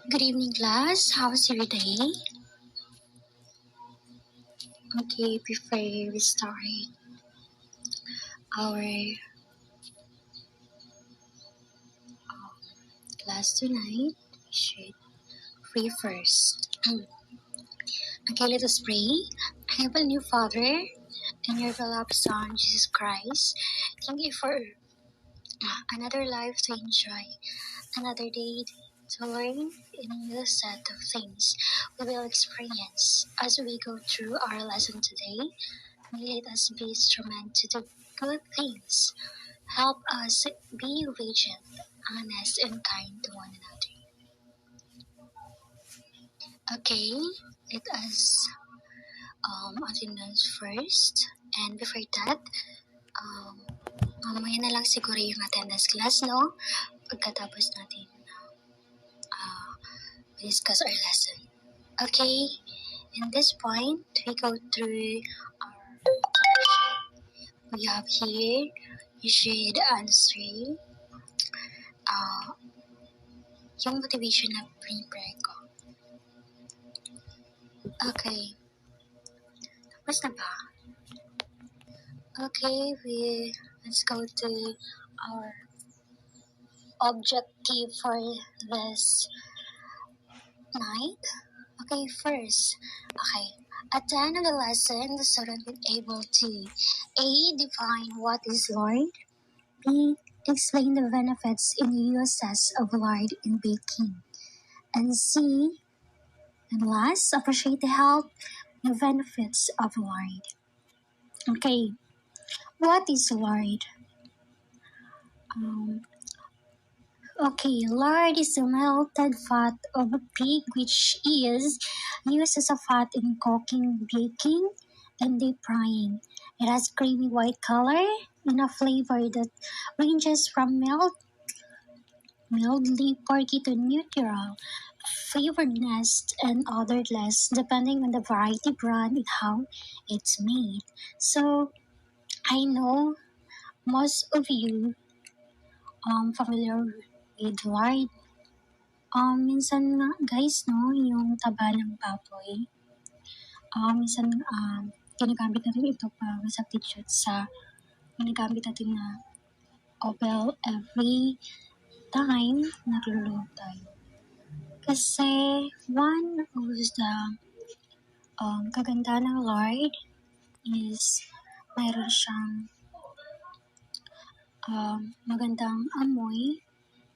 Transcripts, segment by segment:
Good evening, class. How's your day? Okay, before we start our class tonight, we should pray first. Okay, let us pray. Heavenly Father, and your beloved Son, Jesus Christ, thank you for another life to enjoy, another day to learn a new set of things we will experience as we go through our lesson today. May let us be instrument to do good things. Help us be vigilant, honest, and kind to one another. Okay, let us attendance first. And before that, um, mamaya na lang siguro yung attendance class, no? Pagkatapos natin discuss our lesson. Okay, in this point, we go through our we have here, you should answer yung motivation na prepare ko. Okay, tapos na ba? Okay, let's go to our objective for this night. Okay, first, at the end of the lesson, the student will be able to A. Define what is lard, B. Explain the benefits and uses of lard in baking, and C. And last, appreciate the health and benefits of lard. Okay, what is lard? Lard is the melted fat of a pig which is used as a fat in cooking, baking, and deep frying. It has creamy white color and a flavor that ranges from mildly porky to neutral, flavoredness and odorless depending on the variety brand and how it's made. So, I know most of you familiar with lard. Minsan nga guys, no, yung taba ng baboy, minsan ginagamit natin ito para substitute sa ginagamit natin na oil every time nagluluto tayo. Kasi one of the kaganda ng lard is mayroon siyang magandang amoy,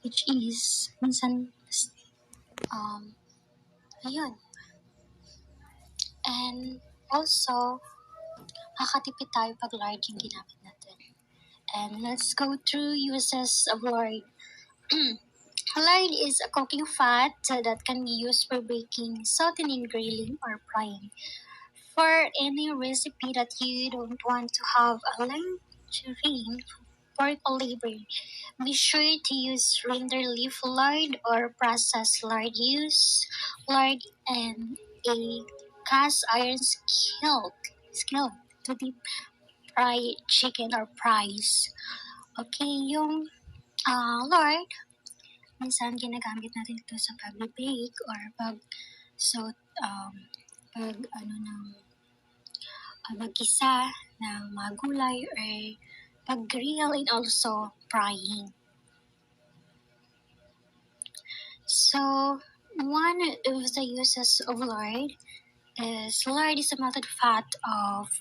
which is minsan ayun. And also, makakatipid tayo pag lard yung ginamit natin. And let's go through uses of lard. Lard is a cooking fat that can be used for baking, sauteing, grilling, or frying. For any recipe that you don't want to have a lingering pork liver, be sure to use reindeer leaf lard or processed lard. Use lard and a cast iron skillet to deep fry chicken or fries. Okay, yung lard, minsan ginagamit natin ito sa pag-bake or mag-isa ng mga gulay or pag-grill and also frying. So, one of the uses of lard is a melted fat of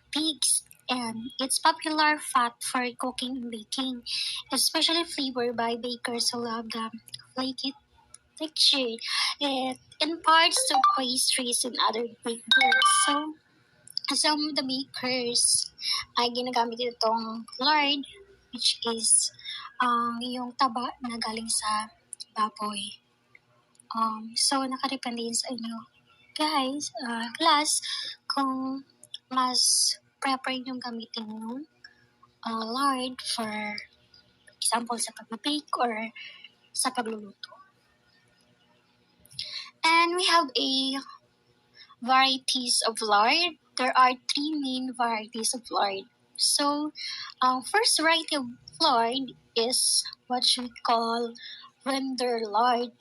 pigs, and it's popular fat for cooking and baking, especially flavored by bakers who love the flaky texture. It imparts to pastries and other baked goods. So, some of the bakers ay ginagamit itong lard, which is yung taba na galing sa baboy. So, nakadepende yun sa inyo. Guys, class, kung mas prefer yung gamitin yung lard for example sa pag-bake or sa pagluluto. And we have a varieties of lard. There are 3 main varieties of lard. So, first variety of lard is what we call render lard,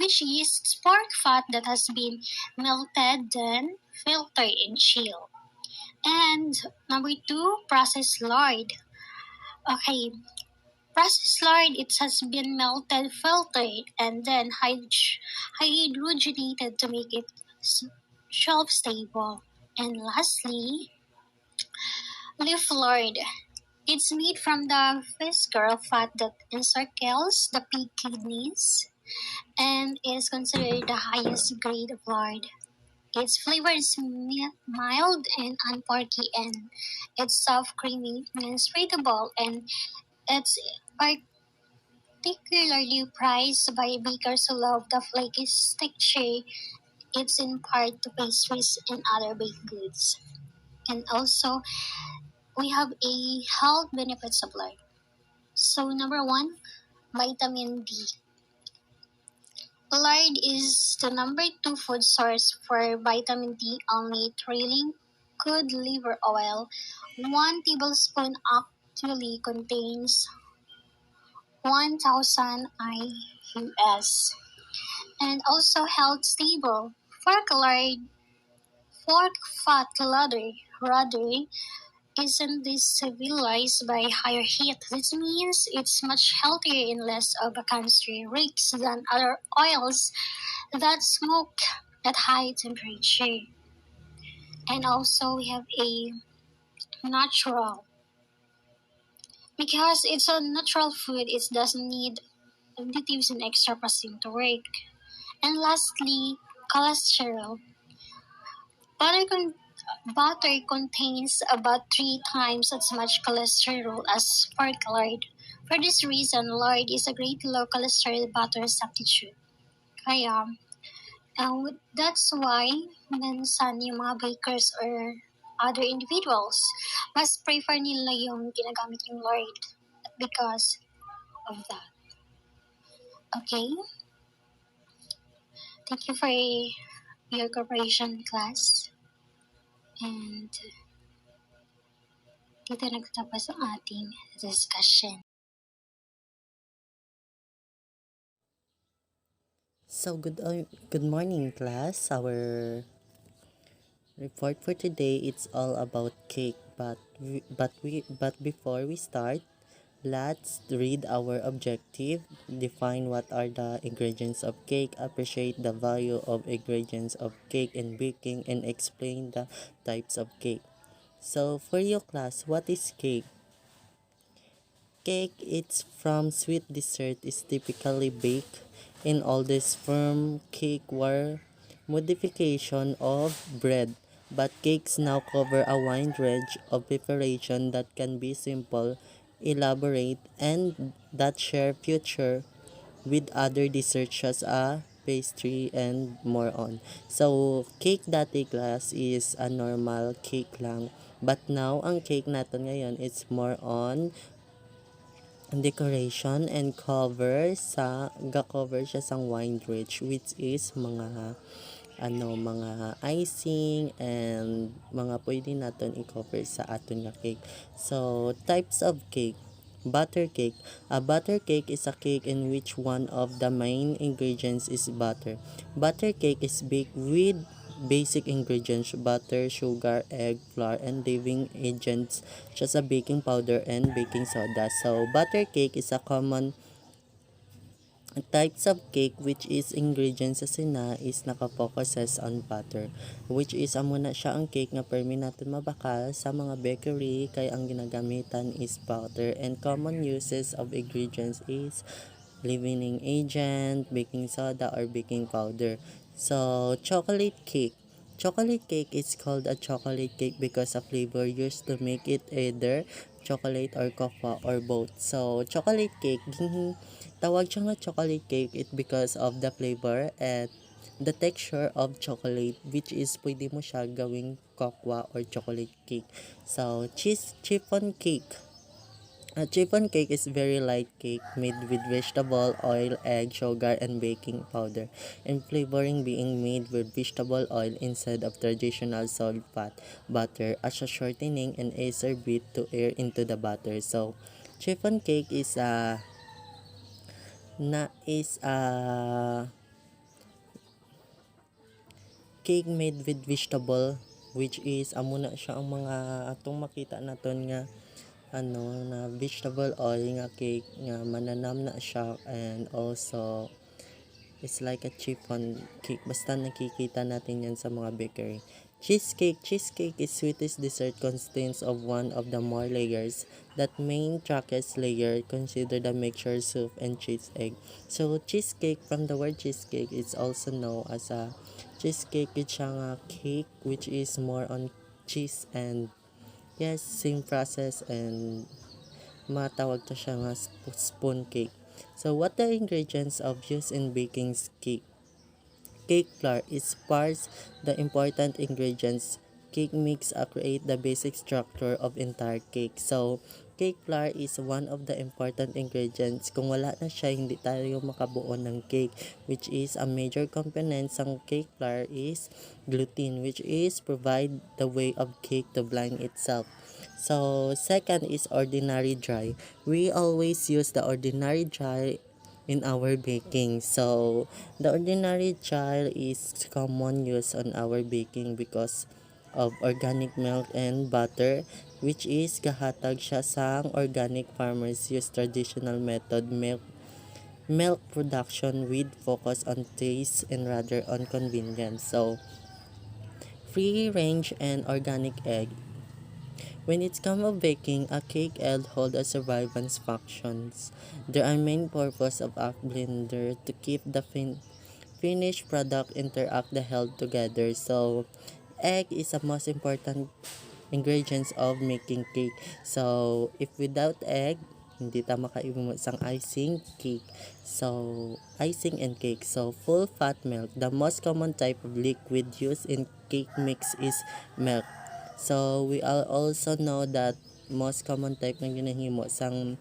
which is pork fat that has been melted, then filtered and chilled. And number two, processed lard. Okay, processed lard, it has been melted, filtered, and then hydrogenated to make it shelf stable. And lastly, leaf lard. It's made from the visceral fat that encircles the pig kidneys and is considered the highest grade of lard. Its flavor is mild and unporky, and it's soft, creamy, and sweetable, and it's particularly prized by bakers who love the flaky texture it's in part to pastries and other baked goods. And also, we have a health benefits of lard. So number one, vitamin D. Lard is the number two food source for vitamin D, only trailing cod liver oil. 1 tablespoon actually contains 1,000 IUS. And also health stable. Pork lard, pork fat rather isn't this civilized by higher heat. This means it's much healthier and less of a cancer risk than other oils that smoke at high temperature. And also we have a natural. Because it's a natural food, it doesn't need additives and extra processing to work. And lastly, cholesterol. Butter, con- butter contains about 3 times as much cholesterol as pork lard. For this reason, lard is a great low cholesterol butter substitute. Kaya, that's why minsan yung mga bakers or other individuals, mas prefer nila yung ginagamit yung lard because of that. Okay? Thank you for your cooperation, class. And dito nagtatapos ang ating discussion. So good morning, class. Our report for today it's all about cake, but before we start, let's read our objective. Define what are the ingredients of cake, appreciate the value of ingredients of cake in baking, and explain the types of cake. So for your class, what is cake? Cake, it's from sweet dessert, is typically baked in all this firm cake were modification of bread, but cakes now cover a wide range of preparation that can be simple, elaborate, and that share future with other desserts such as pastry and more on. So, cake dati class is a normal cake lang. But now, ang cake natin ngayon, it's more on decoration and cover siya sa wine rich, which is mga icing and mga pwede naton i-cover sa aton nga cake. So types of cake. Butter cake. A butter cake is a cake in which one of the main ingredients is butter. Butter cake is baked with basic ingredients: butter, sugar, egg, flour, and leavening agents such as baking powder and baking soda. So butter cake is a common types of cake which is ingredients sa sina is nakafocuses on butter, which is amo na siya ang cake nga permi natin mabakal sa mga bakery kay ang ginagamitan is butter, and common uses of ingredients is leavening agent, baking soda, or baking powder. So chocolate cake. Chocolate cake is called a chocolate cake because of flavor used to make it either chocolate or cocoa or both. So chocolate cake, tawag siya nga chocolate cake it because of the flavor and the texture of chocolate, which is pwede mo siya gawing cocoa or chocolate cake. So chiffon cake. A chiffon cake is very light cake made with vegetable oil, egg, sugar, and baking powder, and flavoring being made with vegetable oil instead of traditional salt fat butter as a shortening and a bit to air into the butter. So, chiffon cake is a cake made with vegetable, which is amo na siya ang mga atong makita naton nga na vegetable oil nga cake nga mananam na siya, and also it's like a chiffon cake. Basta nakikita natin yan sa mga bakery. Cheesecake. Cheesecake is sweetest dessert consists of one of the more layers. That main thickest layer consider the mixture soup and cheese egg. So cheesecake, from the word cheesecake, it's also known as a cheesecake. It's a cake which is more on cheese, and yes, same process, and matawag to siya nga spoon cake. So what the ingredients of used in baking cake? Cake flour is parts the important ingredients. Cake mix create the basic structure of entire cake. So cake flour is one of the important ingredients. Kung wala na siya, hindi tayo makabuo ng cake, which is a major component ng cake flour is gluten, which is provide the way of cake to blind itself. So second is ordinary dry. We always use the ordinary dry in our baking. So the ordinary dry is common use on our baking because of organic milk and butter, which is gahatag siya sang organic farmers use traditional method milk production with focus on taste and rather on convenience. So free range and organic egg. When it's come of baking, a cake egg hold a survivance functions. There are main purpose of a blender to keep the finished product interact the held together. So egg is the most important ingredients of making cake. So if without egg, hindi ta makaibumot sang icing cake. So icing and cake. So full fat milk. The most common type of liquid used in cake mix is milk. So we all also know that most common type ng ginahimo sang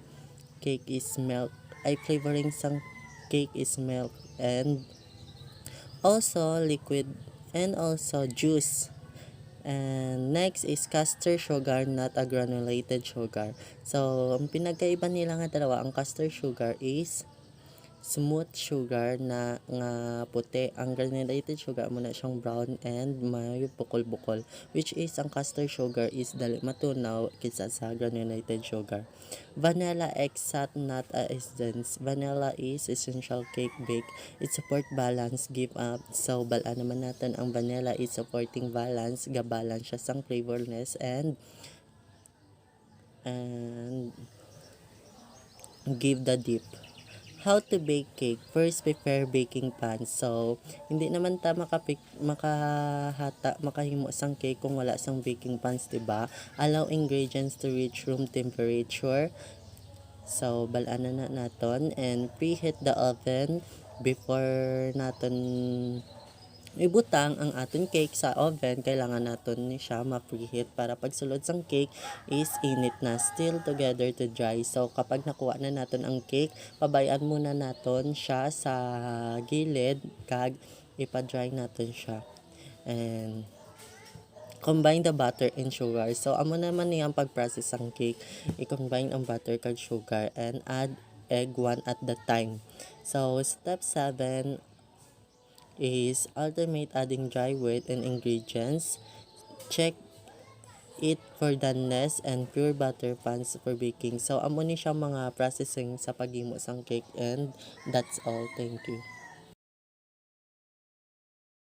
cake is milk. Ay flavoring sang cake is milk, and also liquid, and also juice. And next is castor sugar, not a granulated sugar. So ang pinagkaiba nila nga dalawa, ang castor sugar is smooth sugar na nga puti. Ang granulated sugar mo na siyang brown and may bukol-bukol, which is ang castor sugar is dali matunaw kaysa sa granulated sugar. Vanilla extract, not a essence. Vanilla is essential cake bake. It support balance give up. So bala naman natin ang vanilla is supporting balance, ga-balance siya sang flavorness and give the dip. How to bake cake? First, prepare baking pan. So, hindi naman ta makahimo sang cake kung wala sang baking pans, 'di ba? Allow ingredients to reach room temperature. So, balaan na naton, and preheat the oven before naton ibutang ang aton cake sa oven. Kailangan naton ni siya ma-preheat para pag sulod sang cake is init na, still together to dry. So kapag nakuha na naton ang cake, pabayaan muna naton siya sa gilid kag ipa-dry naton siya, and combine the butter and sugar. So amo naman niyang pag-process ang cake, i-combine ang butter kag sugar and add egg one at the time. So step 7 is alternate adding dry weight and ingredients. Check it for doneness and pure butter pans for baking. So amo ni siya mga processing sa paghimo sang cake, and that's all. Thank you.